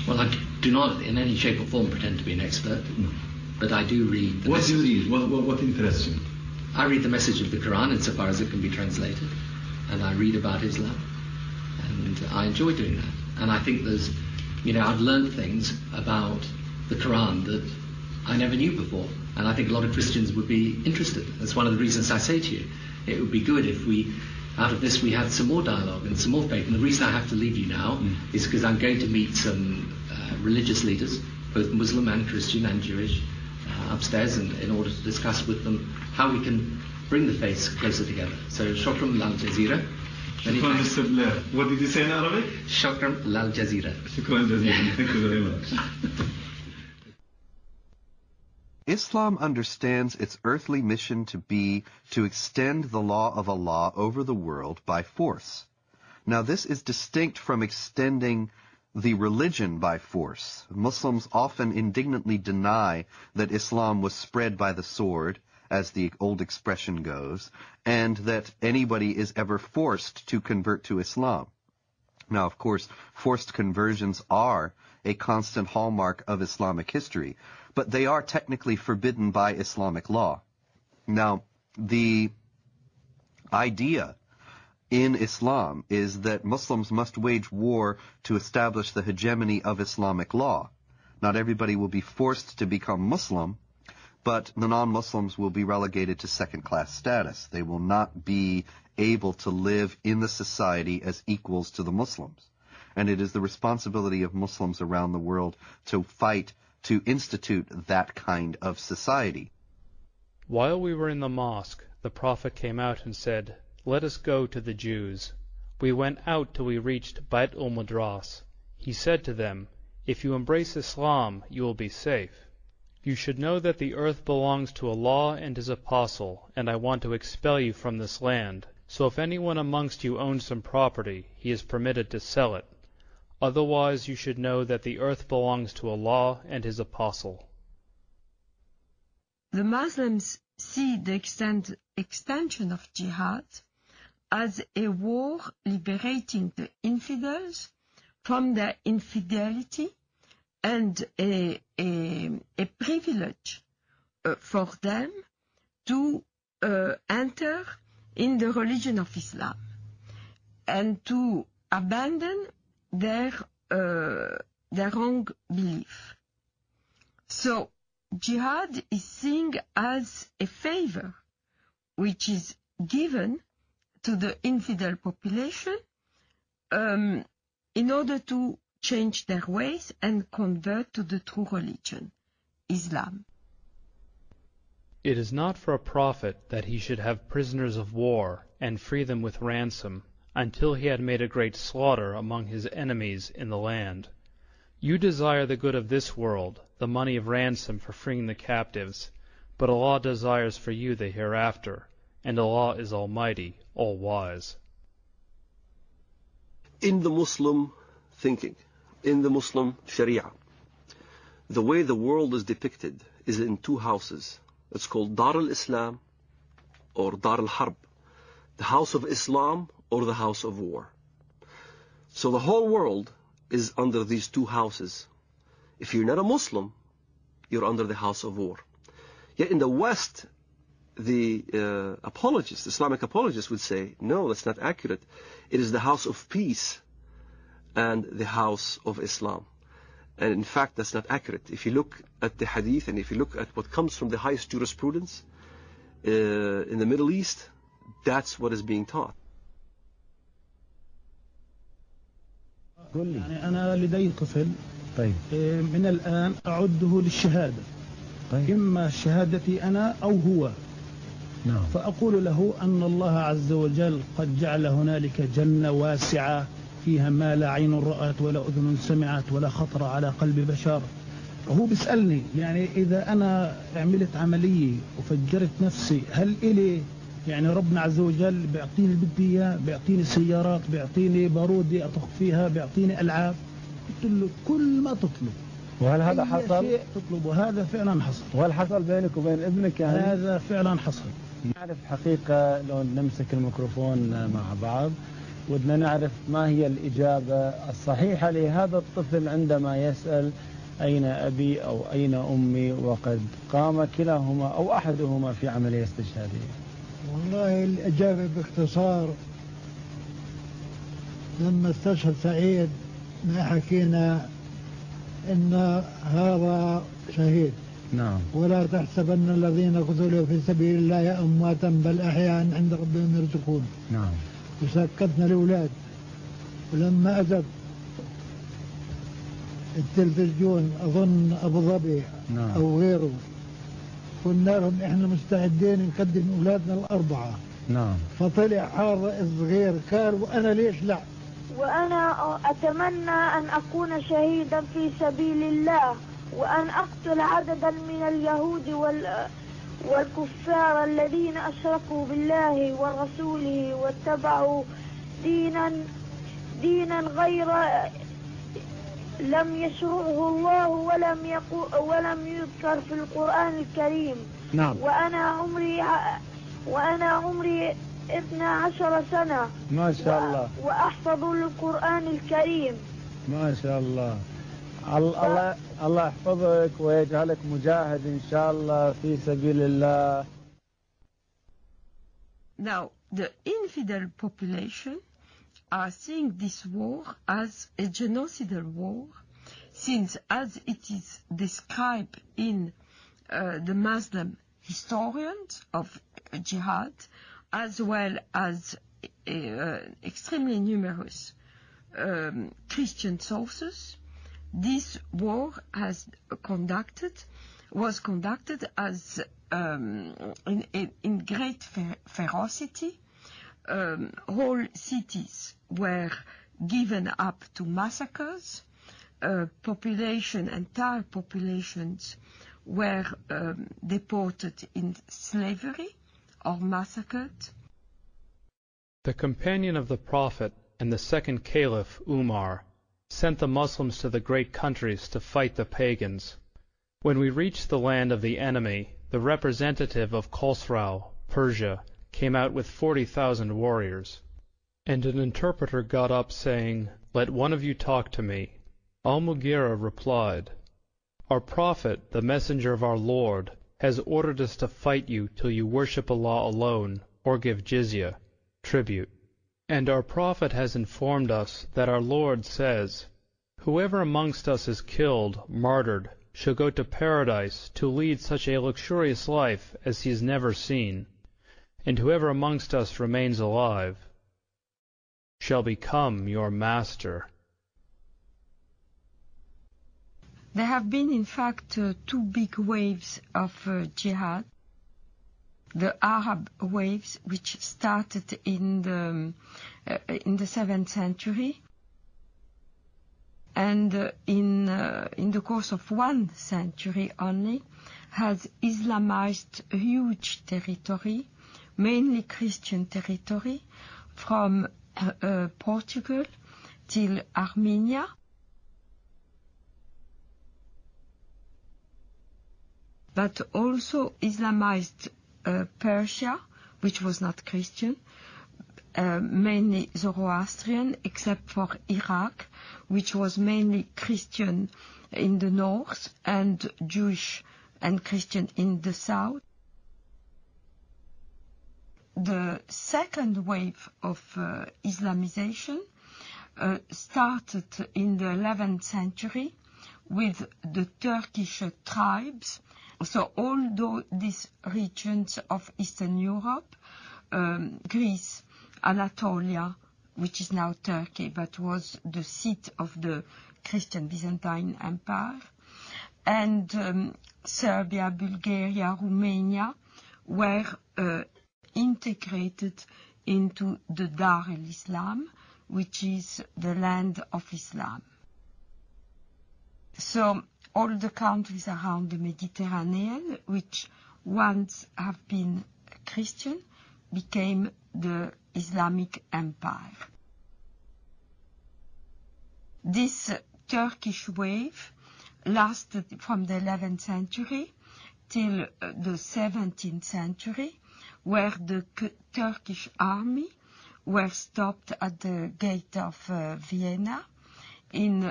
Well, I do not in any shape or form pretend to be an expert, but I do read the What do you read? What interests you? I read the message of the Quran insofar as it can be translated, and I read about Islam, and I enjoy doing that. And I think there's, I've learned things about the Quran that I never knew before, and I think a lot of Christians would be interested. That's one of the reasons I say to you, it would be good if out of this we had some more dialogue and some more faith. And the reason I have to leave you now is because I'm going to meet some religious leaders, both Muslim and Christian and Jewish, upstairs, and in order to discuss with them how we can bring the faiths closer together. So, shukran lal jazira. Shukran, Mr. Blair. What did you say in Arabic? Shukran lal jazira. Shukran jazira. Thank you very much. Islam understands its earthly mission to be to extend the law of Allah over the world by force. Now, this is distinct from extending the religion by force. Muslims often indignantly deny that Islam was spread by the sword, as the old expression goes, and that anybody is ever forced to convert to Islam. Now, of course, forced conversions are a constant hallmark of Islamic history, but they are technically forbidden by Islamic law. Now, the idea in Islam is that Muslims must wage war to establish the hegemony of Islamic law. Not everybody will be forced to become Muslim, but the non-Muslims will be relegated to second-class status. They will not be able to live in the society as equals to the Muslims. And it is the responsibility of Muslims around the world to fight to institute that kind of society. While we were in the mosque, the Prophet came out and said, "Let us go to the Jews." We went out till we reached Bait al-Madras. He said to them, "If you embrace Islam, you will be safe. You should know that the earth belongs to Allah and His Apostle, and I want to expel you from this land. So if anyone amongst you owns some property, he is permitted to sell it. Otherwise you should know that the earth belongs to Allah and His Apostle." The Muslims see the extension of jihad as a war liberating the infidels from their infidelity and a privilege for them to enter in the religion of Islam and to abandon their wrong belief. So jihad is seen as a favor which is given to the infidel population in order to change their ways and convert to the true religion, Islam. It is not for a prophet that he should have prisoners of war and free them with ransom, until he had made a great slaughter among his enemies in the land. You desire the good of this world, the money of ransom for freeing the captives, but Allah desires for you the hereafter, and Allah is Almighty, All-Wise. In the Muslim thinking, in the Muslim Sharia, the way the world is depicted is in two houses. It's called Dar al-Islam or Dar al-Harb, the house of Islam or the house of war. So the whole world is under these two houses. If you're not a Muslim, you're under the house of war. Yet in the West, the apologists, Islamic apologists would say, no, that's not accurate. It is the house of peace and the house of Islam. And in fact, that's not accurate. If you look at the hadith and if you look at what comes from the highest jurisprudence in the Middle East, that's what is being taught. يعني أنا لدي طفل من الآن أعده للشهادة إما شهادتي أنا أو هو فأقول له أن الله عز وجل قد جعل هنالك جنة واسعة فيها ما لا عين رأت ولا أذن سمعت ولا خطر على قلب بشر. وهو بيسألني يعني إذا أنا عملت عملية وفجرت نفسي هل إلي يعني ربنا عز وجل بيعطيني اللي بدي إياه، بيعطيني سيارات، بيعطيني بارودة أطخ فيها، بيعطيني ألعاب. قلت له كل ما تطلب. وهل هذا حصل؟ شيء تطلب وهذا فعلا حصل. وهل حصل بينك وبين ابنك يعني؟ هذا فعلا حصل. نعرف الحقيقة لو نمسك الميكروفون مع بعض ودنا نعرف ما هي الإجابة الصحيحة لهذا الطفل عندما يسأل أين أبي أو أين أمي وقد قام كلاهما أو أحدهما في عملية استشهادية. والله الإجابة باختصار، لما استشهد سعيد ما حكينا إن هذا شهيد. نعم. ولا تحسبن الذين قتلوا في سبيل الله أمواتا بل أحياء عند ربهم يرزقون. نعم. وسكتنا الأولاد، ولما أجت التلفزيون أظن أبو ظبي نعم. أو غيره، قلنا لهم إحنا مستعدين نقدم أولادنا الأربعة. نعم. فطلع حار صغير قال وأنا ليش لا؟ وأنا أتمنى أن أكون شهيدا في سبيل الله، وأن أقتل عددا من اليهود والكفار الذين أشركوا بالله ورسوله واتبعوا دينا غير لم يشرعه الله ولم يذكر في القرآن الكريم. نعم. وأنا عمري 12 سنة. ما شاء الله. وأحفظ القرآن الكريم. ما شاء الله. الله يحفظك ويجعلك مجاهد إن شاء الله في سبيل الله. Now, the infidel population are seeing this war as a genocidal war, since as it is described in the Muslim historians of jihad, as well as extremely numerous Christian sources, this war was conducted as in great ferocity. Whole cities were given up to massacres. Entire populations were deported in slavery or massacred. The companion of the Prophet and the second Caliph, Umar, sent the Muslims to the great countries to fight the pagans. When we reached the land of the enemy, the representative of Khosrau, Persia, came out with 40,000 warriors. And an interpreter got up saying, "Let one of you talk to me." Al-Mughira replied, "Our Prophet, the Messenger of our Lord, has ordered us to fight you till you worship Allah alone, or give jizya, tribute. And our Prophet has informed us that our Lord says, 'Whoever amongst us is killed, martyred, shall go to paradise to lead such a luxurious life as he has never seen, and whoever amongst us remains alive shall become your master.'" There have been, in fact, two big waves of jihad. The Arab waves, which started in the 7th century, and in the course of 1 century only, has Islamized a huge territory, mainly Christian territory, from Portugal till Armenia. But also Islamized Persia, which was not Christian, mainly Zoroastrian, except for Iraq, which was mainly Christian in the north and Jewish and Christian in the south. The second wave of Islamization started in the 11th century with the Turkish tribes. So all these regions of Eastern Europe, Greece, Anatolia, which is now Turkey, but was the seat of the Christian Byzantine Empire, and Serbia, Bulgaria, Romania, were integrated into the Dar al-Islam, which is the land of Islam. So all the countries around the Mediterranean, which once have been Christian, became the Islamic Empire. This Turkish wave lasted from the 11th century till the 17th century, where the Turkish army were stopped at the gate of Vienna in